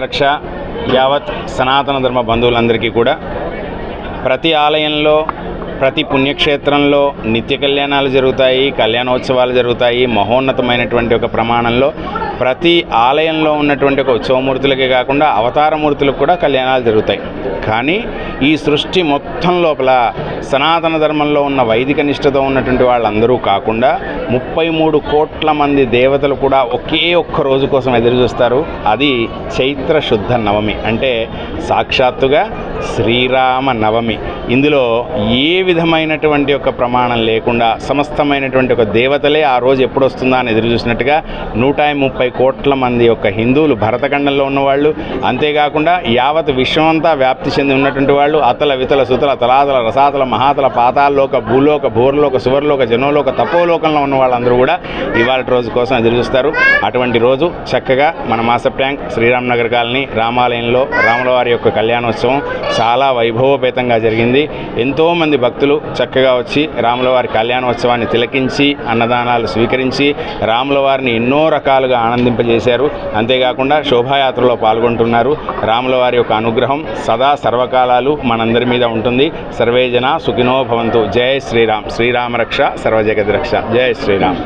రక్ష యావత్ సనాతన ధర్మ బంధువులందరికీ కూడా ప్రతి ఆలయంలో ప్రతి పుణ్యక్షేత్రంలో నిత్య కళ్యాణాలు జరుగుతాయి, కళ్యాణోత్సవాలు జరుగుతాయి. మహోన్నతమైనటువంటి ఒక ప్రమాణంలో ప్రతి ఆలయంలో ఉన్నటువంటి ఒక ఉత్సవమూర్తులకే కాకుండా అవతారమూర్తులకు కూడా కళ్యాణాలు జరుగుతాయి. కానీ ఈ సృష్టి మొత్తం లోపల సనాతన ధర్మంలో ఉన్న వైదిక నిష్ఠతో ఉన్నటువంటి వాళ్ళందరూ కాకుండా 33 కోట్ల మంది దేవతలు కూడా ఒకే ఒక్క రోజు కోసం ఎదురు చూస్తారు. అది చైత్ర శుద్ధ నవమి, అంటే సాక్షాత్తుగా శ్రీరామ నవమి. ఇందులో ఏ విధమైనటువంటి ఒక ప్రమాణం లేకుండా సమస్తమైనటువంటి ఒక దేవతలే ఆ రోజు ఎప్పుడు వస్తుందా అని ఎదురు చూసినట్టుగా 130 కోట్ల మంది యొక్క హిందువులు భరతఖండంలో ఉన్నవాళ్ళు, అంతేకాకుండా యావత్ విశ్వమంతా వ్యాప్తి చెంది ఉన్నటువంటి వాళ్ళు, అతల వితల సుతల తలాతల రసాతల మహాతల పాతాల్లోక భూలోక భూర్లోక సువర్లోక జనోలోక తపోలోకంలో ఉన్న వాళ్ళందరూ కూడా ఇవాళ రోజు కోసం ఎదురు చూస్తారు. అటువంటి రోజు చక్కగా మన మాసప్ ట్యాంక్ శ్రీరామ్ నగర్ కాలనీ రామాలయంలో రాముల వారి యొక్క కళ్యాణోత్సవం చాలా వైభవోపేతంగా జరిగింది. ఎంతోమంది భక్తులు చక్కగా వచ్చి రాముల వారి కళ్యాణోత్సవాన్ని తిలకించి అన్నదానాలు స్వీకరించి రాముల వారిని ఎన్నో రకాలుగా ఆనందింపజేశారు. అంతేకాకుండా శోభాయాత్రలో పాల్గొంటున్నారు. రాముల వారి యొక్క అనుగ్రహం సదా సర్వకాలాలు మనందరి మీద ఉంటుంది. సర్వేజన సుఖినో భవంతు. జై శ్రీరామ్. శ్రీరామ రక్ష సర్వజగద్ రక్ష. జై శ్రీరామ్.